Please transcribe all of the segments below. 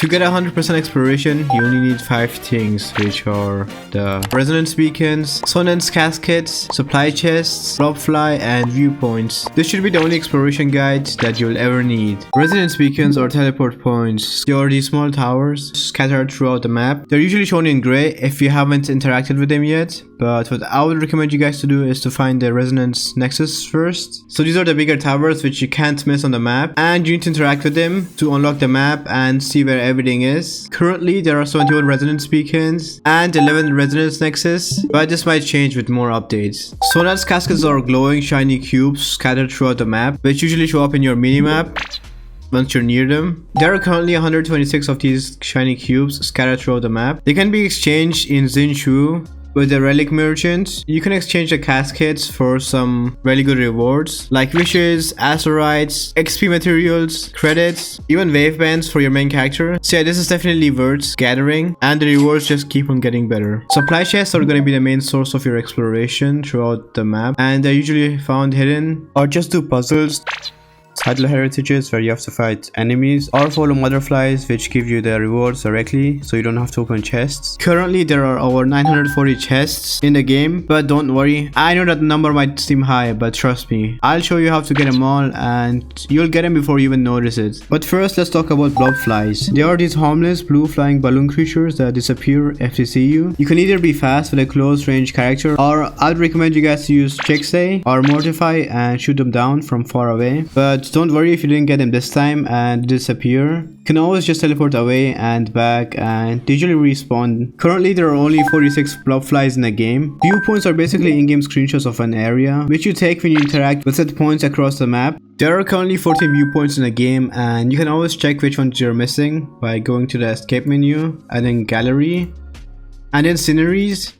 To get 100% exploration, you only need 5 things, which are the resonance beacons, sonance caskets, supply chests, blobfly, and viewpoints. This should be the only exploration guide that you'll ever need. Resonance beacons or teleport points. They are these small towers scattered throughout the map. They're usually shown in grey if you haven't interacted with them yet, but what I would recommend you guys to do is to find the resonance nexus first. So these are the bigger towers which you can't miss on the map, and you need to interact with them to unlock the map and see where everything is. Currently there are 71 resonance beacons and 11 resonance nexus, but this might change with more updates. Sonance caskets are glowing shiny cubes scattered throughout the map, which usually show up in your minimap once you're near them. There are currently 126 of these shiny cubes scattered throughout the map. They can be exchanged in Zinshu with the relic merchant. You can exchange the caskets for some really good rewards like wishes, azurites, XP materials, credits, even wave bands for your main character. So yeah, this is definitely worth gathering, and the rewards just keep on getting better. Supply chests are going to be the main source of your exploration throughout the map, and they're usually found hidden, or just do puzzles, title heritages where you have to fight enemies, or follow butterflies which give you the rewards directly so you don't have to open chests. Currently there are over 940 chests in the game, but don't worry, I know that number might seem high, but trust me, I'll show you how to get them all and you'll get them before you even notice it. But first let's talk about blobflies. They are these harmless blue flying balloon creatures that disappear if they see you. You can either be fast with a close range character, or I'd recommend you guys to use Checksay or Mortify and shoot them down from far away. But don't worry if you didn't get them this time and disappear. You can always just teleport away and back, and they usually respawn. Currently there are only 46 blobflies in the game. Viewpoints are basically in-game screenshots of an area which you take when you interact with set points across the map. There are currently 14 viewpoints in the game, and you can always check which ones you're missing by going to the escape menu and then gallery and then sceneries.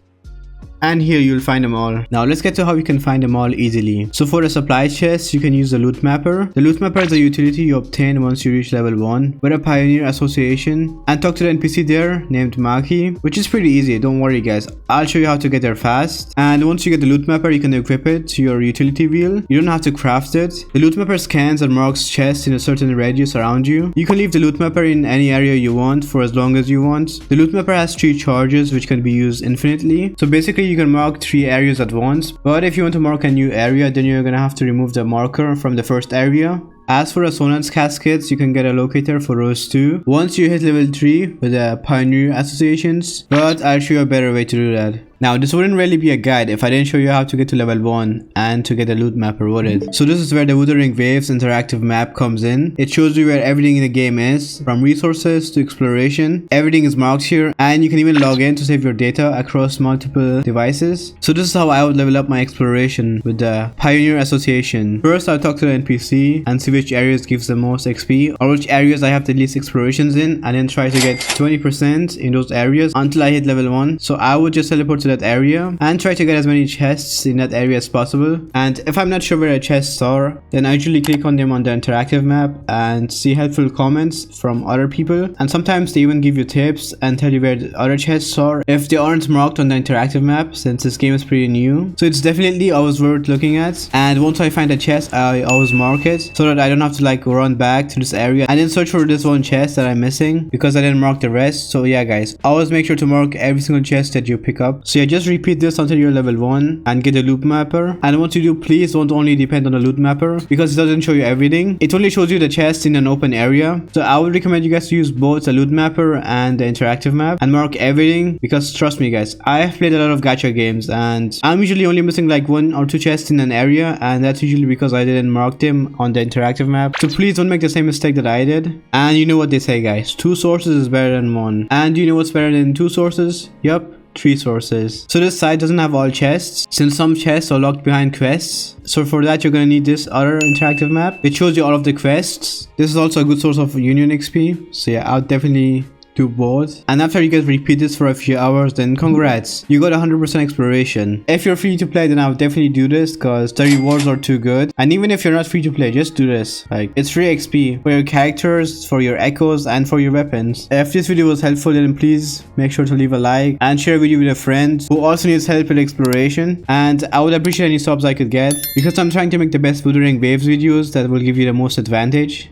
And here you'll find them all. Now let's get to how you can find them all easily. So for the supply chest, you can use the loot mapper. The loot mapper is a utility you obtain once you reach level 1 with a pioneer association, and talk to the NPC there named Maki, which is pretty easy, don't worry guys. I'll show you how to get there fast. And once you get the loot mapper, you can equip it to your utility wheel. You don't have to craft it. The loot mapper scans and marks chests in a certain radius around you. You can leave the loot mapper in any area you want for as long as you want. The loot mapper has 3 charges which can be used infinitely. So basically you can mark 3 areas at once, but if you want to mark a new area, then you're gonna have to remove the marker from the first area. As for the sonance caskets, you can get a locator for those too once you hit level 3 with the pioneer associations, but I'll show you a better way to do that. Now this wouldn't really be a guide if I didn't show you how to get to level 1 and to get a loot mapper, would it? So this is where the Wuthering Waves interactive map comes in. It shows you where everything in the game is, from resources to exploration. Everything is marked here, and you can even log in to save your data across multiple devices. So this is how I would level up my exploration with the Pioneer Association. First I'll talk to the NPC and see which areas gives the most XP, or which areas I have the least explorations in, and then try to get 20% in those areas until I hit level 1. So I would just teleport to that area and try to get as many chests in that area as possible. And if I'm not sure where the chests are, then I usually click on them on the interactive map and see helpful comments from other people, and sometimes they even give you tips and tell you where the other chests are if they aren't marked on the interactive map, since this game is pretty new. So it's definitely always worth looking at, and once I find a chest I always mark it so that I don't have to like run back to this area and then search for this one chest that I'm missing because I didn't mark the rest. So yeah guys, always make sure to mark every single chest that you pick up. So yeah, just repeat this until you're level 1 and get a loot mapper. And once you do, please don't only depend on the loot mapper because it doesn't show you everything. It only shows you the chest in an open area. So I would recommend you guys to use both the loot mapper and the interactive map and mark everything, because trust me guys, I have played a lot of gacha games and I'm usually only missing like 1 or 2 chests in an area, and that's usually because I didn't mark them on the interactive map. So please don't make the same mistake that I did. And you know what they say guys, 2 sources is better than 1. And you know what's better than 2 sources? Yup, 3 sources. So this site doesn't have all chests, since some chests are locked behind quests. So for that you're gonna need this other interactive map which shows you all of the quests. This is also a good source of union XP. So yeah, I'll definitely do both. And after you guys repeat this for a few hours, then congrats, you got 100% exploration. If you're free to play, then I would definitely do this because the rewards are too good. And even if you're not free to play, just do this. Like, it's free XP for your characters, for your echoes, and for your weapons. If this video was helpful, then please make sure to leave a like and share a video with a friend who also needs help with exploration. And I would appreciate any subs I could get, because I'm trying to make the best Wuthering Waves videos that will give you the most advantage.